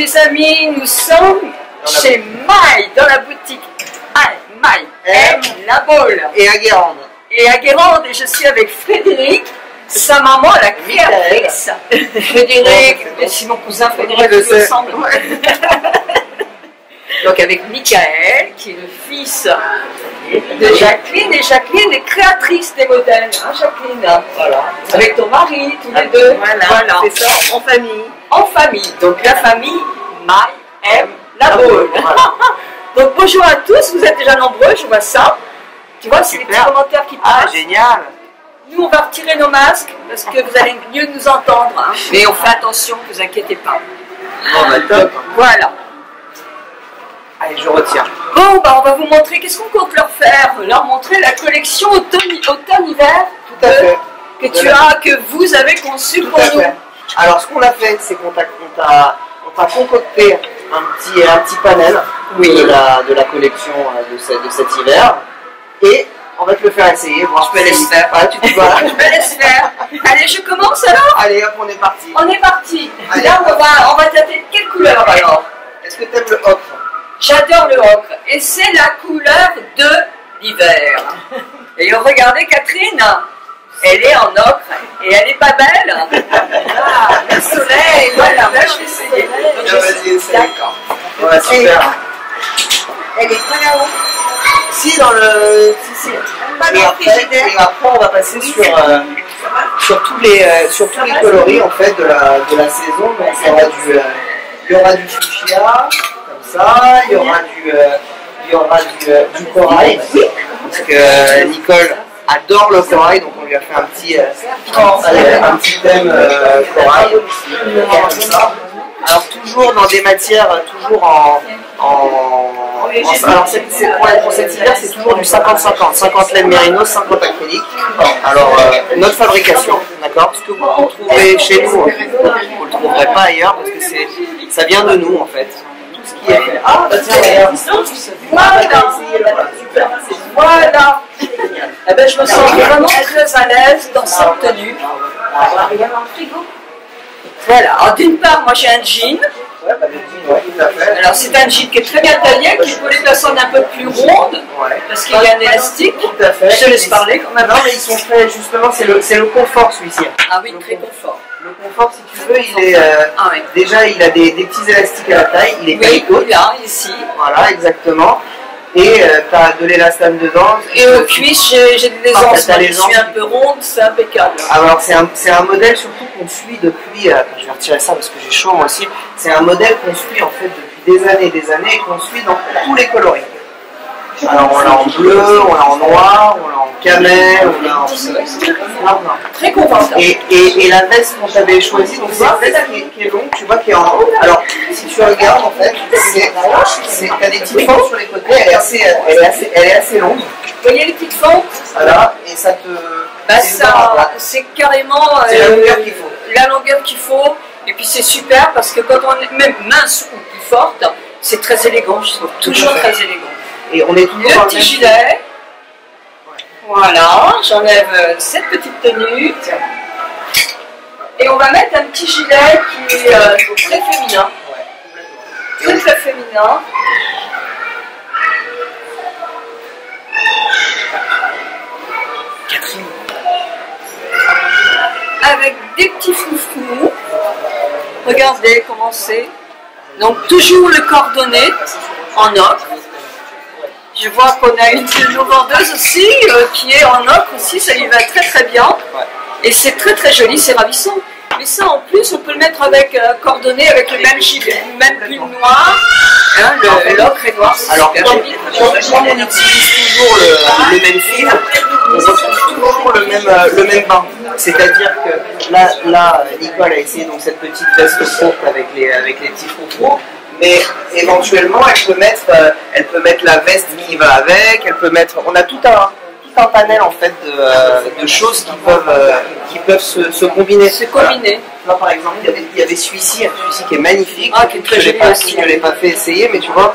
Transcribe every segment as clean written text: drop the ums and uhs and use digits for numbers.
mes amis, nous sommes chez Maï, dans la boutique Maï aime la boule. Et à Guérande. Et à Guérande, et je suis avec Frédéric, sa maman, la créatrice. Frédéric, et si mon cousin Frédéric qui ressemble. Donc avec Michael, qui est le fils de Jacqueline, et Jacqueline est créatrice des modèles, hein, Jacqueline. Voilà. Avec ton mari, tous les deux. Voilà. C'est ça, en famille. En famille. Donc la famille Maï aime la boule. Voilà. Donc bonjour à tous, vous êtes déjà nombreux, je vois ça. Tu vois, c'est les petits commentaires qui passent. Ah, génial. Nous, on va retirer nos masques parce que vous allez mieux nous entendre. Hein. Mais on fait attention, ne vous inquiétez pas. Bon, bah, top. Voilà. Allez, je retire. Bon, bah, on va vous montrer, qu'est-ce qu'on compte leur faire? Leur montrer la collection automne-hiver que vous avez conçue pour nous. Alors, ce qu'on a fait, c'est qu'on t'a concocté un petit panel de la collection de cet hiver. Et on va te le faire essayer. Je me laisse faire. Ouais, tu te vois. Je me laisse faire. Allez, je commence alors. Allez, hop, on est parti. On est parti. Allez. Là, on va tâter quelle couleur alors? Est-ce que tu aimes le ocre? J'adore le ocre. Et c'est la couleur de l'hiver. Et regardez Catherine, elle est en ocre. Et elle n'est pas belle. Ah, le soleil. Voilà, là je vais essayer. Vas-y, essaye. D'accord. Ouais, super. Elle est pas là-haut. Si, dans le... Si. Et après, on va passer sur tous les coloris en fait de la saison. Donc il y aura du fuchsia, comme ça, il y aura du corail, parce que Nicole adore le corail, donc on lui a fait un petit thème corail, comme ça. Alors toujours dans des matières, alors pour cet hiver, c'est toujours du 50-50, 50 laine mérino, 50 acrylique. Alors notre fabrication, d'accord, ce que vous trouverez chez nous, vous ne le trouverez pas ailleurs parce que ça vient de nous en fait. Tout ce qui est fait. Ah bah tiens, regarde. Voilà. Eh ben, je me sens vraiment très à l'aise dans cette tenue. Voilà. Alors d'une part, moi j'ai un jean. Ouais, bah, le jean, ouais, tout à fait. Alors c'est un jean qui est très bien taillé, qui peut les personnes un peu plus rondes, parce qu'il y a un élastique. Tout à fait. Je te laisse parler quand même. Non mais ils sont faits justement, c'est le confort celui-ci. Ah oui, très confort. Le confort, si tu veux, il est déjà il a des petits élastiques à la taille, il est calicot. Là, ici. Voilà, exactement. Et tu as de l'élastane dedans. Et aux cuisses, j'ai des anses. Moi, je suis un peu ronde, c'est impeccable. Alors c'est un modèle surtout qu'on suit depuis, je vais retirer ça parce que j'ai chaud moi aussi, c'est un modèle qu'on suit en fait depuis des années et qu'on suit dans tous les coloris. Alors on l'a en bleu, on l'a en noir, on l'a en camel, on l'a en... Très confortable. Et la veste qu'on t'avait choisie, donc c'est une veste qui est longue, tu vois, qui est en haut. Alors si tu regardes en fait, t'as des petites fentes sur les côtés, elle est assez longue. Vous voyez les petites fentes? Voilà, et ça te... c'est carrément la longueur qu'il faut. La longueur qu'il faut. Et puis c'est super parce que quand on est même mince ou plus forte, c'est très élégant, je trouve. Toujours très élégant. Et on est toujours le petit gilet. Voilà, j'enlève cette petite tenue. Et on va mettre un petit gilet qui est très féminin. Très féminin. Avec des petits froufrous. Regardez comment c'est. Donc toujours le cordonnet en ocre. Je vois qu'on a une de nos vendeuses aussi qui est en ocre aussi, ça lui va très très bien. Et c'est très très joli, c'est ravissant. Mais ça en plus, on peut le mettre avec cordonnet, avec le même gilet, même pull noir. Hein, l'ocre est noir. Alors comme on utilise toujours le même fil, on retrouve toujours le même bain. C'est-à-dire que là, Nicole a essayé donc cette petite veste courte avec les petits froufrous. Mais éventuellement, elle peut mettre la veste qui va avec, elle peut mettre... On a tout un panel en fait de choses qui peuvent se combiner. Se combiner. Là par exemple, il y avait celui-ci qui est magnifique. Ah, qui est très joli aussi. Je ne l'ai pas fait essayer, mais tu vois...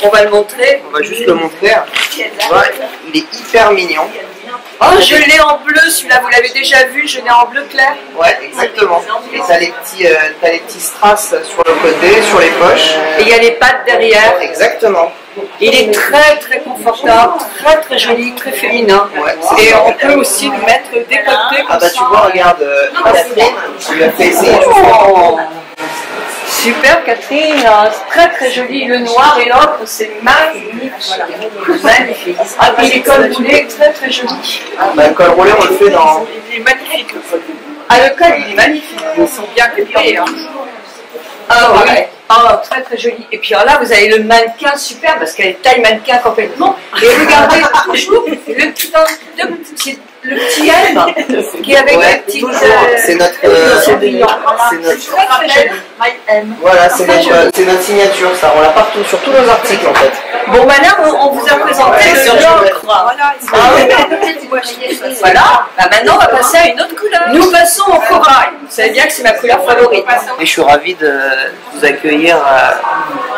On va le montrer. On va juste le montrer. Ouais, il est hyper mignon. Oh, je l'ai en bleu, celui-là, vous l'avez déjà vu, je l'ai en bleu clair. Ouais, exactement. Et t'as les petits strass sur le côté, sur les poches. Et il y a les pattes derrière. Exactement. Il est très très confortable, très très joli, très féminin. Ouais, et on peut aussi le mettre décoté comme ah bah ça. tu vois, regarde, Catherine, tu lui as fait essayer. Oh, super Catherine, c'est très très joli. Le noir et l'autre, c'est magnifique. Magnifique. Ah, puis les cols roulés, très très joli. Bah, le col roulé, on le fait dans... Il est magnifique le col. Ah, le col, il est magnifique. Ils sont bien coupés. Hein. Ah ouais. Ah, très très joli. Et puis alors là, vous avez le mannequin super parce qu'elle est taille mannequin complètement. Et regardez toujours le petit M qui est avec la petite. C'est notre. Voilà, c'est notre signature, ça. On l'a partout sur tous nos articles en fait. Bon, maintenant, on vous a présenté le l'ocre. Voilà. Bah, maintenant, on va passer à une autre couleur. Nous passons au corail. Vous savez bien que c'est ma couleur favorite. Et je suis ravi de vous accueillir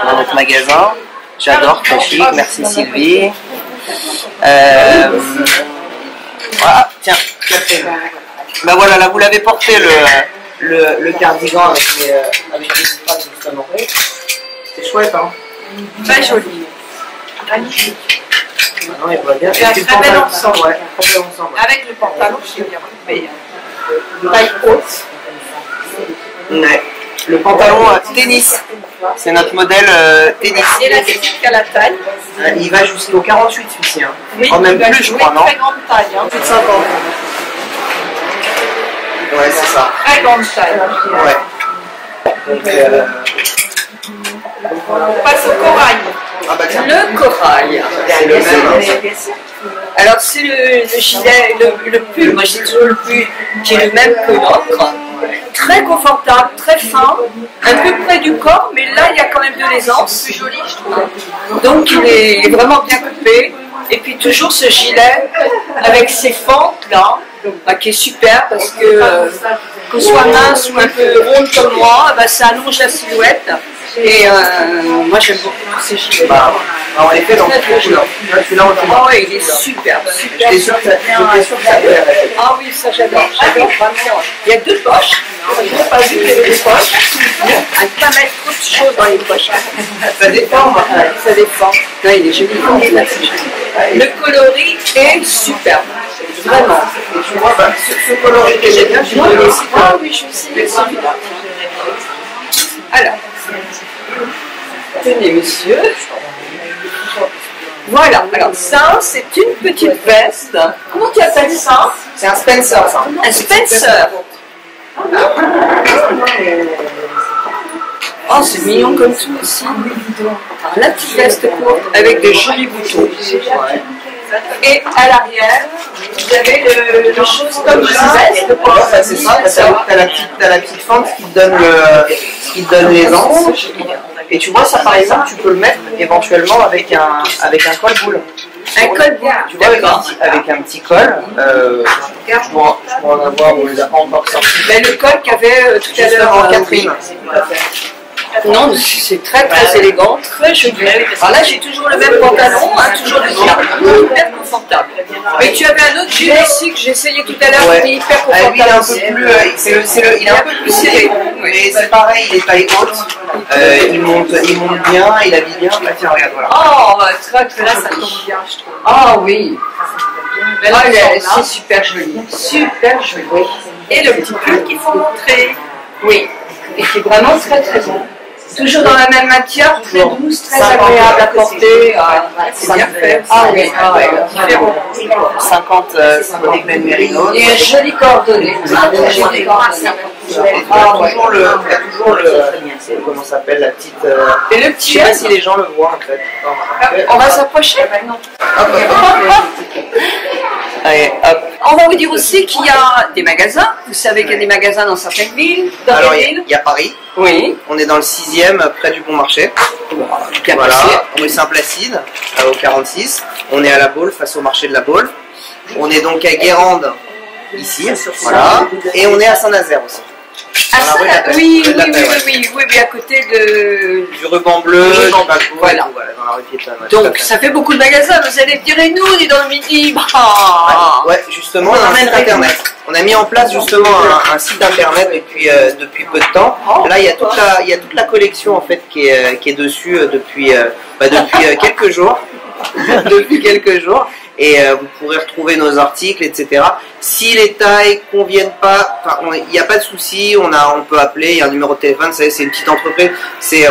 dans notre magasin. J'adore, très chic. Merci Sylvie. Voilà, tiens, ben voilà, là vous l'avez porté le cardigan avec les strass justement. C'est chouette, hein. Très joli. Magnifique. Non, il va bien. C'est un très bel ensemble. Ouais, très bel ensemble. Avec le pantalon, je bien. Taille haute. Ouais. Le pantalon tennis. C'est notre modèle tennis. Et la technique à la taille. Il va jusqu'au 48 celui-ci. Hein. Oui, oh, même plus, je crois, non? Très grande taille. Hein. Plus de 50. Ouais, c'est ça. Très grande taille. Ouais. Donc, on passe au corail. Ah bah tiens. Le corail. C'est le même. Alors c'est le gilet, le pull, moi j'ai toujours le pull qui est le même que l'autre. Très confortable, très fin, un peu près du corps, mais là il y a quand même de l'aisance. Plus joli, je trouve. Donc il est vraiment bien coupé. Et puis toujours ce gilet avec ses fentes là, qui est super parce que qu'on soit mince ou un peu ronde comme moi, ça allonge la silhouette. Et moi j'aime beaucoup ces gilets. On les fait dans toutes les couleurs. Ah ouais, il est super, super. J'étais sûr que ça plairait. Ah oui, ça j'adore. J'adore vraiment. Il y a deux poches. Je n'ai pas vu qu'il y avait des poches. À ne pas mettre trop de choses dans les poches. Ça dépend. Ça dépend. Non, il est joli. Le coloris est super. Vraiment. Et tu vois, ce coloris que j'ai bien, je vais le laisser. Ah oui, je sais celui-là. Alors, tenez monsieur. Voilà, alors ça c'est une petite veste. Comment tu appelles ça? C'est un Spencer, ça. Un Spencer. Oh, c'est mignon comme tout aussi. Alors, la petite veste courte avec des jolis boutons. Et à l'arrière, vous avez le chose comme une veste. C'est ça, t'as la petite fente qui te donne l'aisance. Et tu vois, ça par exemple, tu peux le mettre éventuellement avec un col boule. Un col boule. Tu vois, avec un petit col. Je dois en avoir, on ne les a pas encore sortis. Mais le col qu'avait tout à l'heure Catherine. Non, c'est très très élégant, très joli. Alors là, j'ai toujours le même pantalon, toujours le gilet, hyper confortable. Mais tu avais un autre gilet ici que j'ai essayé tout à l'heure, qui est hyper confortable. Lui, il est un peu plus, il est un peu plus serré, mais c'est pareil, il est taille haute. Il monte bien, il habille bien. Bah, tiens, regarde, voilà. Oh, très très là, ça tombe bien, je trouve. Ah oui. Ah, c'est super joli, super joli. Et le petit pull qu'il faut montrer. Oui, et qui est vraiment très très bon. Toujours dans la même matière, très douce, très agréable à porter. C'est bien fait. Ah oui, différent. 50 Ben Merino. Et un joli coordonné. Il y a toujours le comment ça s'appelle, la petite. Et le petit. Je sais pas si les gens le voient en fait. On va s'approcher maintenant. Allez, hop. On va vous dire aussi qu'il y a des magasins. Vous savez qu'il y a des magasins dans certaines villes. Dans Alors, les villes. il y a Paris. Oui. On est dans le 6e, près du Bon Marché. Voilà, rue Saint-Placide, au 46. On est à La Baule, face au marché de La Baule. On est donc à Guérande, ici. Voilà. Et on est à Saint-Nazaire aussi. Ah, Dans la rue de la Paix. oui, Rue de la Paix, ouais. oui, à côté de... Du ruban bleu, Du je sais ruban pas bleu, quoi, voilà. dans la rue Piétonne. Ouais, tout à Donc, fait. ça fait beaucoup de magasins. Vous allez me dire, et nous, on est dans le midi. Bah. Ouais, justement, on a un site internet. On a mis en place justement un site internet depuis peu de temps. Là, il y a toute la collection en fait qui est dessus depuis quelques jours. Depuis quelques jours. Et vous pourrez retrouver nos articles, etc. Si les tailles conviennent pas, il n'y a pas de souci, on peut appeler, il y a un numéro de téléphone, vous savez, c'est une petite entreprise,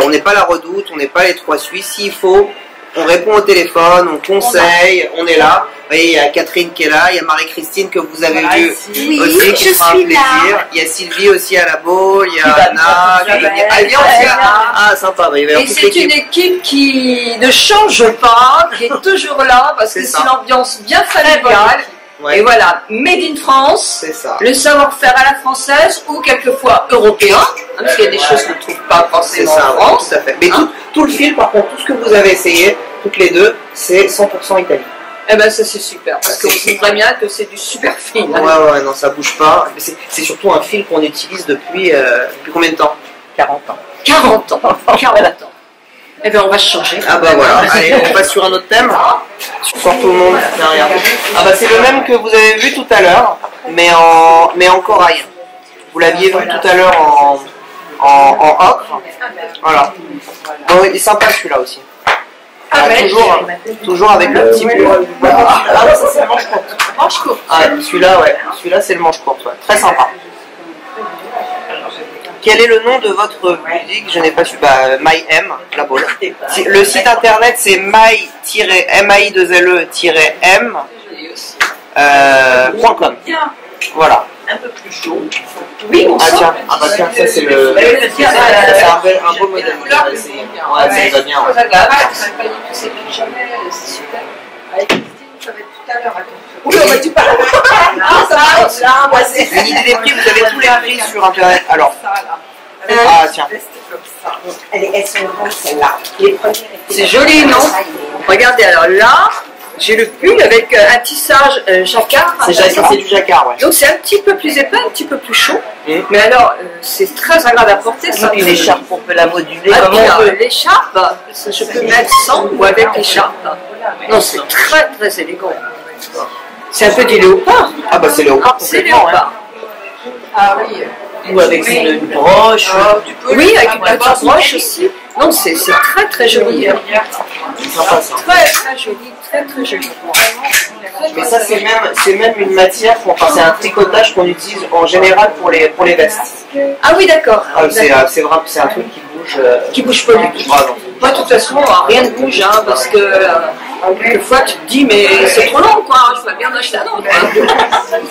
on n'est pas la Redoute, on n'est pas les Trois Suisses, s'il faut, on répond au téléphone, on conseille, on est là. Vous voyez, il y a Catherine qui est là, il y a Marie-Christine que vous avez vue aussi, qui fera un plaisir. Il y a Sylvie aussi à la Baule, il y a Anna, elle vient aussi. Ah, sympa. Et c'est une équipe qui ne change pas, qui est toujours là, parce que c'est une ambiance bien familiale. Ouais. Et voilà, Made in France, le savoir-faire à la française ou quelquefois européen, hein, parce qu'il y a des choses qu'on ne trouve pas forcément en France. Tout à fait. Mais tout le fil, par contre, tout ce que vous avez essayé, toutes les deux, c'est 100% italien. Eh ben ça c'est super, parce qu'on sait très bien que c'est du super fil. Hein. Ouais, non, ça bouge pas. C'est surtout un fil qu'on utilise depuis combien de temps? 40 ans. 40 ans. 40 ans. Eh bien, on va changer. Ah bah voilà, allez, on passe sur un autre thème. Sur tout le monde derrière. Ah bah c'est le même que vous avez vu tout à l'heure, mais en corail. Vous l'aviez vu tout à l'heure en ocre. Voilà. Bon, il est sympa celui-là aussi. Toujours avec le petit pull. Ah ouais, ça c'est le manche courte. Manche courte. Ah, celui-là, ouais. Celui-là c'est le manche courte, ouais. Très sympa. Quel est le nom de votre musique? Je n'ai pas su. MyM, la boule. Le site internet c'est my-le-m.com. Voilà. Un peu plus chaud. Oui, on sent. Tiens, ça c'est le. C'est un beau modèle. Ouais, ça va bien. C'est super. Avec Christine, ça va être tout à l'heure. Oui, on va tu parles. Ah, ça va, là, moi c'est. Une idée des prix, vous avez tous les prix sur internet. Alors. Ah, tiens. Elles sont grandes, celles-là. Les premières. C'est joli, non? Regardez, alors là, j'ai le pull avec un tissage jacquard. C'est du jacquard, ouais. Donc c'est un petit peu plus épais, un petit peu plus chaud. Mais alors, c'est très agréable à porter. Ça. Une écharpe, on peut la moduler. L'écharpe, je peux mettre sans ou avec l'écharpe. Non, c'est très très élégant. C'est un peu du léopard. Ah bah c'est léopard. C'est léopard. Ah oui. Ou avec une broche. Oui, avec une petite broche aussi. Non, c'est très très joli. Très très joli, très très joli. Mais ça c'est même une matière, c'est un tricotage qu'on utilise en général pour les vestes. Ah oui, d'accord. C'est un truc qui bouge. Qui bouge pas du tout. Moi, de toute façon, rien ne bouge, hein, parce que quelquefois tu te dis, mais c'est trop long, quoi. Je vais bien en acheter un autre.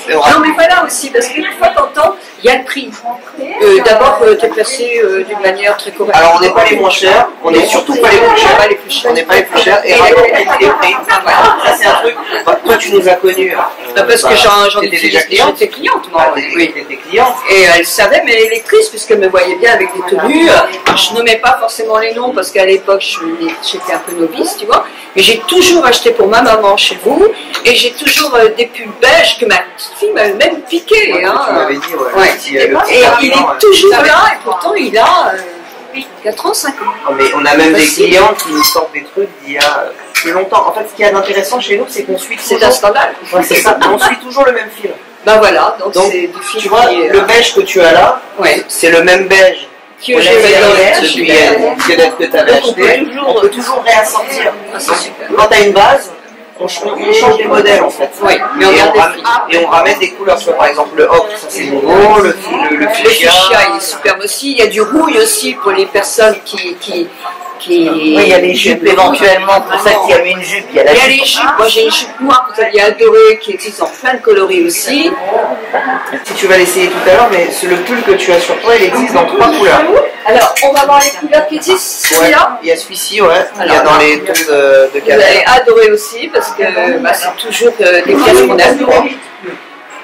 Non, mais voilà aussi, parce qu'une fois t'entends, il y a le prix. D'abord, tu es placé d'une manière très correcte. Alors, on n'est pas les moins chers, on n'est surtout pas les plus chers. On n'est pas les plus chers, et les prix. Ça, c'est un truc. Toi, tu nous as connus. Parce que j'en étais déjà cliente. J'étais cliente, moi. Oui, t'étais cliente. Et elle savait, mais elle est lectrice, puisqu'elle me voyait bien avec des tenues. Je nommais pas forcément les noms, parce qu'à l'époque, j'étais un peu novice, tu vois. Mais j'ai toujours acheté pour ma maman chez vous, et j'ai toujours des pulls beiges que ma petite fille m'avait même piqué. Ouais, hein. tu m'avais dit, ouais. Et il est toujours là, et pourtant il a 4 ans, 5 ans. Non, mais on a même des clients qui nous sortent des trucs d'il y a plus longtemps. En fait, ce qu'il y a d'intéressant chez nous, c'est qu'on suit toujours. C'est un scandale. Ouais, c'est ça, on suit toujours le même fil. Ben voilà, donc c'est du fil. Tu vois, le beige que tu as là, c'est le même beige que j'ai depuis que tu avais acheté. On peut toujours réassortir. Quand tu as une base, on change les modèles en fait. Oui, mais on ramène des couleurs. Par exemple, le ocre, ça c'est nouveau, le fuchsia. Il est superbe aussi. Il y a du rouille aussi pour les personnes qui... Oui, il y a les jupes éventuellement, pour ça qu'il y a une jupe. Il y a les jupes, moi j'ai une jupe noire que vous aviez adorée, qui existe en plein de coloris aussi. Si tu vas l'essayer tout à l'heure, mais le pull que tu as sur toi, il existe dans 3 couleurs. Alors, on va voir les couleurs qui existent. Celui-là, il y a celui-ci, ouais. Il y a dans les tons de Vous allez adorer aussi, parce que c'est toujours des pièces qu'on aime.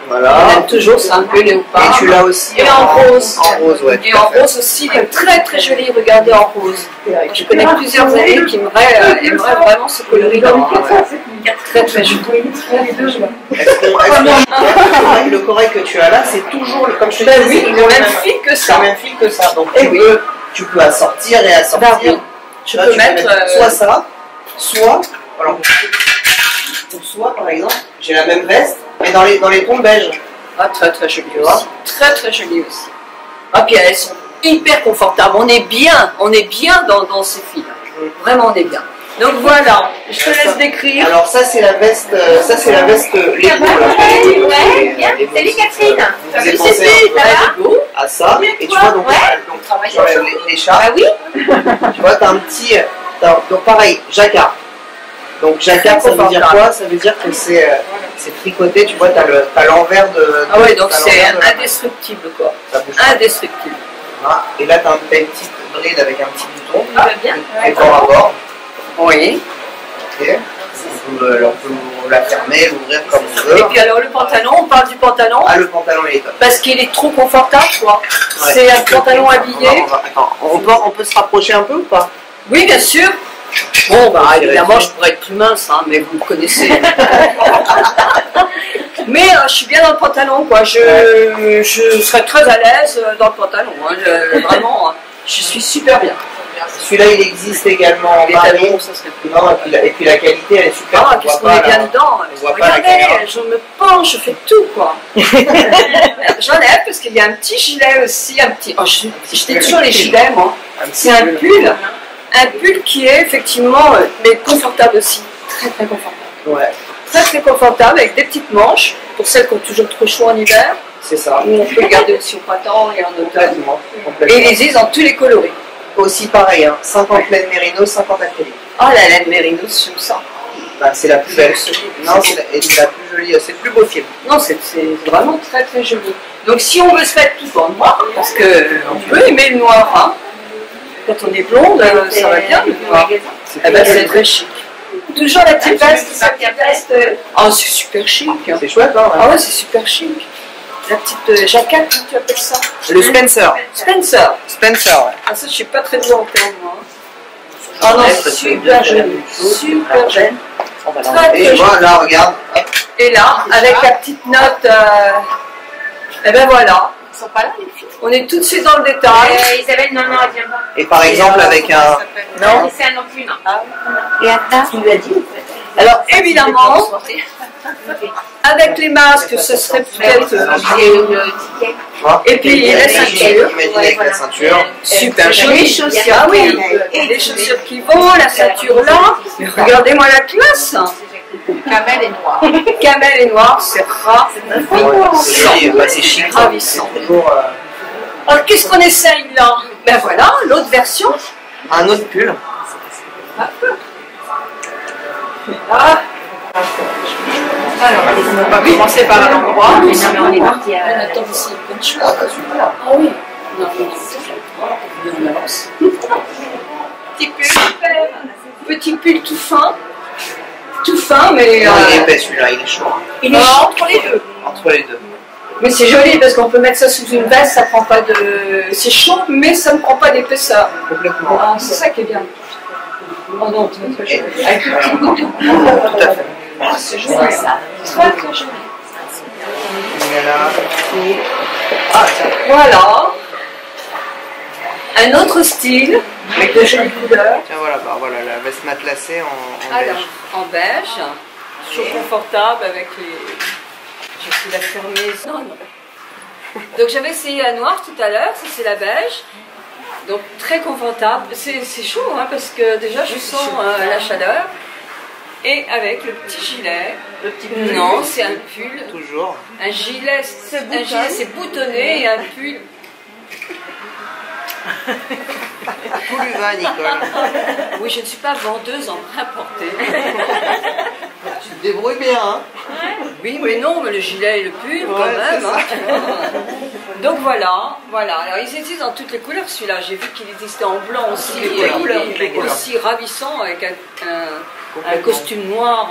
Voilà. On aime toujours, c'est un peu léopard. Et tu l'as aussi Et en rose. En rose, ouais. Et en rose aussi, il est très très joli, regardez en rose. Je connais plusieurs amis qui aimeraient vraiment ce coloris-là. Très très joli. Le corail que tu as là, c'est toujours, comme je te Ben disais, oui, le même fil que ça. le même fil que ça. Donc Et oui. tu peux assortir et assortir. Ben oui. Tu peux mettre soit ça, soit, alors, soit par exemple, j'ai la même veste, mais dans les tons beige. Ah, très très joli aussi. Très très joli aussi. Ah, puis elles sont hyper confortables. On est bien dans ces fils. Vraiment, on est bien. Donc voilà, je te laisse décrire. Alors ça c'est la veste, Lego. Salut Catherine. Vous avez Salut pensé Cécile, ça va? à ça, et tu vois donc, j'enlève les chats. Ah oui. Tu vois, t'as un petit, donc pareil, jacquard. Donc jacquard, ça veut dire quoi? Ça veut dire que c'est tricoté. Tu vois, t'as l'envers de. Ah ouais, donc c'est indestructible quoi. Ça bouge pas. Indestructible. Voilà. Et là t'as une petite bride avec un petit bouton. Ah, bien. Et bord à bord. Oui. Ok. On peut la fermer, l'ouvrir comme on veut. Et puis alors le pantalon, on parle du pantalon. Ah, le pantalon il est top. Parce qu'il est trop confortable quoi. Ouais. C'est un pantalon habillé. Attends, on peut se rapprocher un peu ou pas? Oui, bien sûr. Bon, bah évidemment, je pourrais être plus mince, hein, mais vous me connaissez. Mais je suis bien dans le pantalon, quoi. Je serais très à l'aise dans le pantalon. Hein. Vraiment, je suis super bien. Celui-là, il existe également en Les marine. talons, ça serait plus. Non, et puis la qualité, elle est super. Ah, On qu'est-ce voit qu'on est pas bien la- dedans. on voit pas la Regardez, caméra. je me penche, je fais tout, quoi. J'enlève parce qu'il y a un petit gilet aussi, un petit. Oh, je dis toujours les gilets, moi. C'est un pull. Un pull qui est effectivement, mais confortable aussi. Très très confortable. Ouais, Très très confortable avec des petites manches pour celles qui ont toujours trop chaud en hiver. c'est ça. Ou on peut le garder aussi au printemps et en automne. Complètement. Et il existe dans tous les coloris. Aussi pareil, hein, 50 laine mérino, 50 acrylique. Ah, la laine mérinos, j'aime ça. Bah, c'est la plus belle. Non, c'est la plus jolie, c'est le plus beau film. Non, c'est vraiment très très joli. Donc si on veut se mettre tout en noir, parce qu'on peut aimer le noir, hein. Quand on est blonde, ça va bien le noir. Eh ben, c'est très chic. Toujours la petite veste, cette petite veste. Oh, c'est super chic. Hein. C'est chouette, hein? Ah ouais, c'est super chic. La petite jaquette, comment tu appelles ça? Le Spencer. Spencer. Spencer, ouais. Ah, ça, je suis pas très douée en termes, moi. Ah non, c'est super joli. Super joli. Très, Et très je vois, joli. là, regarde. Hop. Et là, avec la petite note, et ben voilà. Ils sont pas là les filles. On est tout de suite dans le détail. Isabelle, non, elle vient pas. Et par exemple, avec un. Non, c'est un non plus, non. Et Anna, tu lui as dit. Alors, évidemment, avec les masques, ce serait peut-être. Et puis, la ceinture. Imagine avec la ceinture. Super jolies chaussures. Ah oui, les chaussures qui vont, la ceinture là. Regardez-moi la classe. Camel est noire. Camel et noir, c'est C'est joli, bah, c'est chic. ravissant. Toujours Alors, qu'est-ce qu'on essaye là? Ben voilà, l'autre version. un autre pull. Ah. Alors, on va commencer par un endroit. Non, mais on est parti à. Attends, ici, il y a plein de choses. Ah, bah, super. Ah oui. Non, on avance. Petit pull. Petit pull tout fin. Tout fin, mais. Non, il est épais celui-là, il est chaud. Il est entre les deux. Entre les deux. Mais c'est joli parce qu'on peut mettre ça sous une veste, ça prend pas de. C'est chaud, mais ça ne prend pas d'épaisseur. Complètement. Ah, c'est ça qui est bien. Oh non, très très joli. Avec le petit bouton. Tout à fait. Ah, c'est joli ça. Très très joli. Ah, tiens. Voilà. Un autre style, avec de jolies couleurs. Tiens, voilà, bah, voilà la veste matelassée en Alors, beige. en beige, toujours confortable avec les. Je vais la fermer. Non, non. Donc j'avais essayé la noire tout à l'heure, ça c'est la beige. Donc très confortable. C'est chaud hein, parce que déjà je sens la chaleur. Et avec le petit gilet. Le petit pull. Non, c'est un pull. Toujours. Un gilet, c'est boutonné et un pull. Tout lui va, Nicole. Oui, je ne suis pas vendeuse en prêt-à-porter. Tu te débrouilles bien, hein? Oui, mais non, mais le gilet et le pull, quand Ouais, même. c'est ça. Hein. Donc voilà, voilà. Alors ils existent dans toutes les couleurs, celui-là. J'ai vu qu'il existait en blanc aussi, Toutes les couleurs, et toutes les couleurs. aussi ravissant avec un Un costume noir,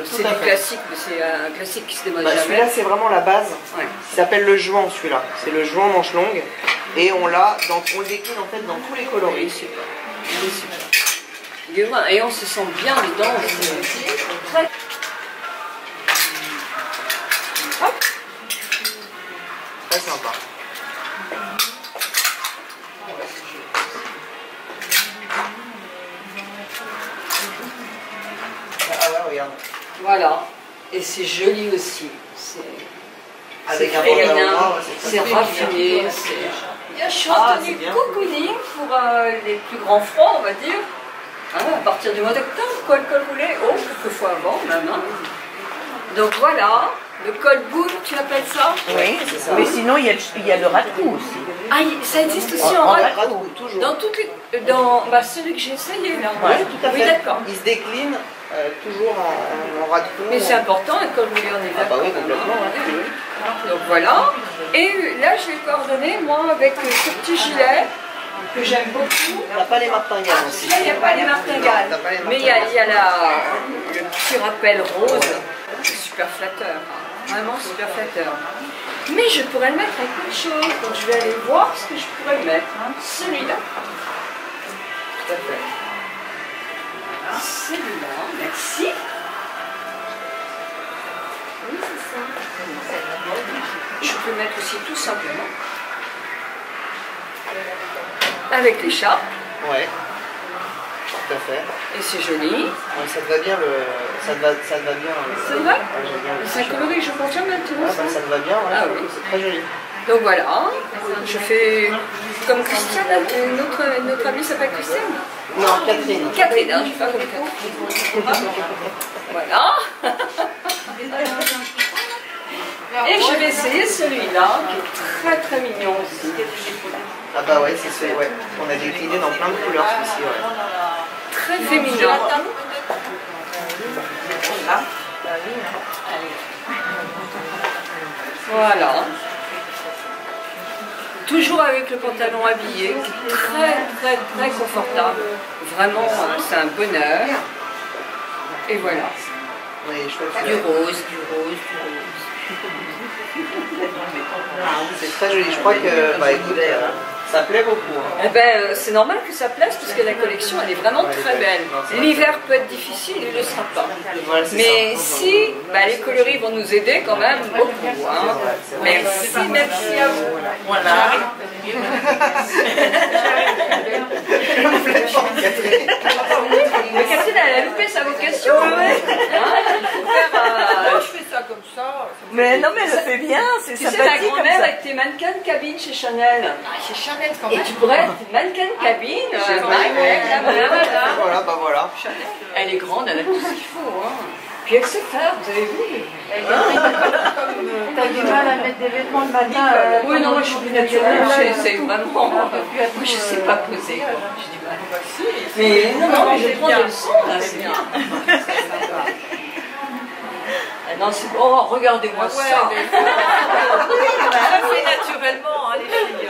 c'est du classique, mais c'est un classique qui se démode jamais. Celui-là, c'est vraiment la base. Ouais. Il s'appelle le jouan, celui-là. C'est le jouan manche longue. Et on le décline en fait dans tous les coloris. Il est super. Il est super. Il est vrai, et on se sent bien dedans. C'est très... Hop. Très sympa. Ah ouais, regarde. Voilà. Et c'est joli aussi. Avec un féminin, pantalon noir, c'est raffiné. Il y a chantenue cocooning pour les plus grands froids, on va dire. Ah, à partir du mois d'octobre, quoi, le col roulé. Oh, quelquefois avant même. Hein. Donc voilà, le col boule, tu appelles ça? Oui, c'est ça. Mais sinon, il y a le rat-de-cou aussi. Ah, ça existe aussi en rat-de-cou, toujours. Dans toutes les, celui que j'ai essayé là. Oui, tout à fait. Oui, d'accord. Il se décline toujours en rat-de-cou. Mais c'est important, un col roulé en hiver. Ah bah oui, complètement. Hein. Donc voilà. Et là, je vais coordonner, moi, avec ce petit gilet que j'aime beaucoup. On n'a pas les martingales aussi. Là, il n'y a pas les martingales. Mais il y a le petit rappel rose. C'est super flatteur. Hein. Vraiment super flatteur. Mais je pourrais le mettre avec autre chose. Donc je vais aller voir ce que je pourrais mettre. Hein. Celui-là. Tout à fait. Celui-là. Merci. Oui, c'est ça. Je peux mettre aussi tout simplement avec l'écharpe. Ouais, tout à fait. Et c'est joli. Ouais, ça te va bien ça te va bien. C'est vrai? C'est un coloris que je porte jamais maintenant. Ah, bah, ça te va bien, ouais. Ah oui. C'est très joli. Donc voilà, je fais comme Christiane, notre amie s'appelle Christiane. Non, Catherine. Catherine, hein, je fais pas comme Catherine. Voilà. Et je vais essayer celui-là, qui est très très mignon aussi. Ah bah ouais, c'est celui, ouais. On a décliné dans plein de couleurs celui-ci, ouais. Très féminin. Voilà. Toujours avec le pantalon habillé, qui est très très très confortable. Vraiment, c'est un bonheur. Et voilà. Oui, Du rose, du rose, du rose. C'est très joli. Je crois que, bah écoute, ça plaît beaucoup. Hein. Eh ben, c'est normal que ça plaise parce que la collection elle est vraiment très belle. L'hiver peut être difficile, il ne le sera pas. Voilà, mais si, bah, les coloris vont nous aider quand même beaucoup. Hein. Merci à vous. Voilà. Mais Catherine, elle a loupé sa vocation. Je fais ça comme ça. Mais non, mais elle le fait bien, c'est Tu sais, ma sympathique comme grand-mère ça. était mannequin de cabine chez Chanel. Chez Chanel quand Et même. tu pourrais être mannequin de cabine. Voilà, bah voilà. Elle est grande, elle a tout ce qu'il faut. Hein. Puis elle sait faire, vous avez vu. T'as du mal à mettre des vêtements le matin. Oui, non, moi je suis plus naturelle, c'est vraiment. Moi je sais pas poser. J'ai du mal. Mais non, mais je prends des leçons là, c'est bien. Non, c'est bon, oh, regardez-moi ça. Ça fait naturellement, hein, les filles.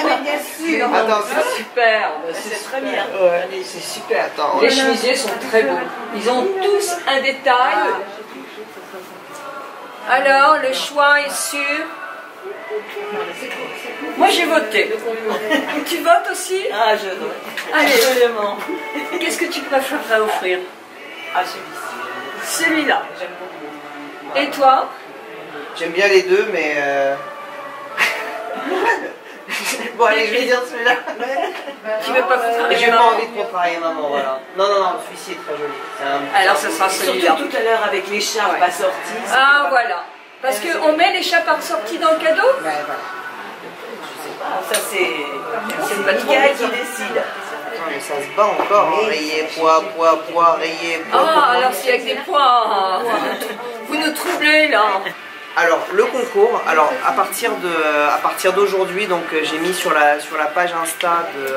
Mais bien sûr. Attends, C'est super, c'est très bien. Ouais. C'est super. Attends, Les chemisiers sont très beaux. Ils ont tous un détail. Alors, le choix est sûr. Moi, j'ai voté. Tu votes aussi? Ah, je dois. Allez, Absolument. qu'est-ce que tu préférerais offrir? Ah, celui-ci. Celui-là. J'aime beaucoup. Et toi? j'aime bien les deux, mais. Bon, allez, je vais dire celui-là. Tu veux pas faire J'ai pas envie de contrarier maman, voilà. Non, celui-ci est très joli. Alors, ce sera celui-là. Surtout tout à l'heure avec l'écharpe Ouais. assortie. Ah, voilà. Parce qu'on met les chapeaux sortis dans le cadeau? Ouais, voilà. Ça, c'est pas trop Mickaël bizarre. qui décide. Attends, mais ça se bat encore. Hein. Rayé, poids, rayé, poids. Ah, alors c'est avec des points. Vous nous troublez là. Alors, le concours, alors à partir d'aujourd'hui, donc j'ai mis sur la page Insta de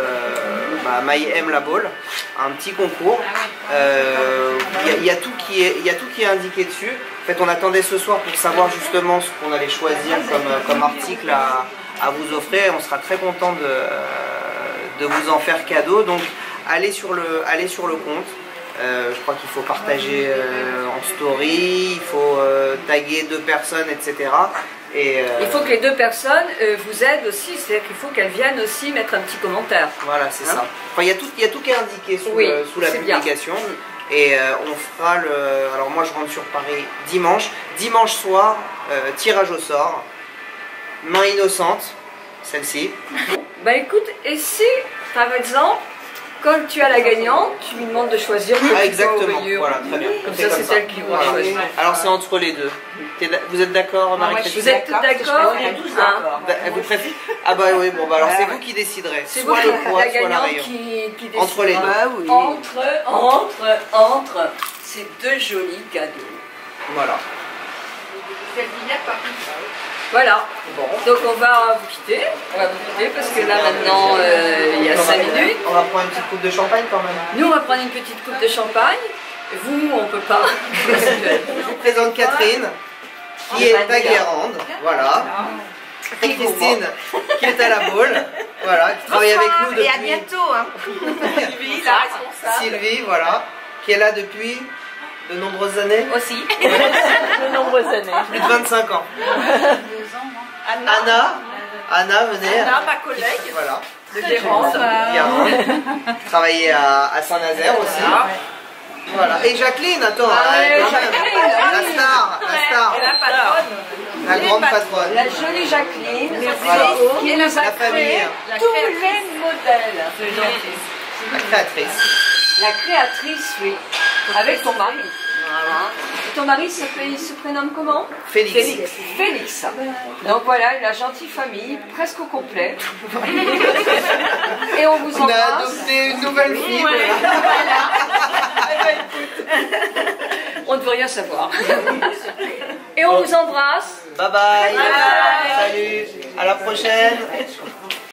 My M La Ball un petit concours. Il y a tout qui est indiqué dessus. En fait, on attendait ce soir pour savoir justement ce qu'on allait choisir comme article à vous offrir. Et on sera très content de vous en faire cadeau. Donc, allez sur le compte. Je crois qu'il faut partager en story, il faut taguer 2 personnes, etc. Et, il faut que les 2 personnes vous aident aussi, c'est-à-dire qu'il faut qu'elles viennent aussi mettre un petit commentaire. Voilà, c'est ça. Enfin, il y a tout qui est indiqué sous la publication. Bien. Et on fera le... Alors moi je rentre sur Paris dimanche. Dimanche soir, tirage au sort. Main innocente, celle-ci. Bah écoute, et si par exemple, quand tu as la gagnante, tu lui demandes de choisir le Ah, exactement, voilà, très bien. Comme ça, c'est elle qui va choisir. Alors c'est entre les deux. Vous êtes d'accord, Marie-Christine? Vous êtes d'accord? On est tous d'accord. Vous préférez... Ah bah oui, bon bah alors c'est vous qui déciderez. C'est Soit vous le poids, la soit la gagnante rayon. qui décide. Entre les deux. Ah oui. Entre ces 2 jolis cadeaux. Voilà. Voilà. Bon. Donc on va vous quitter. Parce que là maintenant il y a 5 minutes. On va prendre une petite coupe de champagne quand même. Nous on va prendre une petite coupe de champagne. Vous on peut pas. Je vous présente Catherine, qui est ta guérande. Voilà. Et Christine, qui est à la boule. Voilà, qui travaille avec nous depuis... Et à bientôt. Hein. Sylvie, la responsable. Sylvie, voilà, qui est là depuis de nombreuses années. Aussi. De nombreuses années. Plus de 25 ans. Anna, venez. Anna, ma collègue. Voilà. De Guérande. Guérande. Travaillait à Saint-Nazaire aussi. Voilà. Et Jacqueline, attends. Jacqueline, la star. Et la patronne. La grande patronne. La jolie Jacqueline, Voilà. qui nous a La famille. créé tous les modèles. La créatrice. La créatrice, oui. Avec ton mari. Voilà. Et ton mari il se prénomme comment? Félix. Félix. Donc voilà, une gentille famille, presque au complet. Et on vous On a embrasse. adopté une nouvelle fille. On ne veut rien savoir. Et on vous embrasse. Bye bye. Salut. À la prochaine.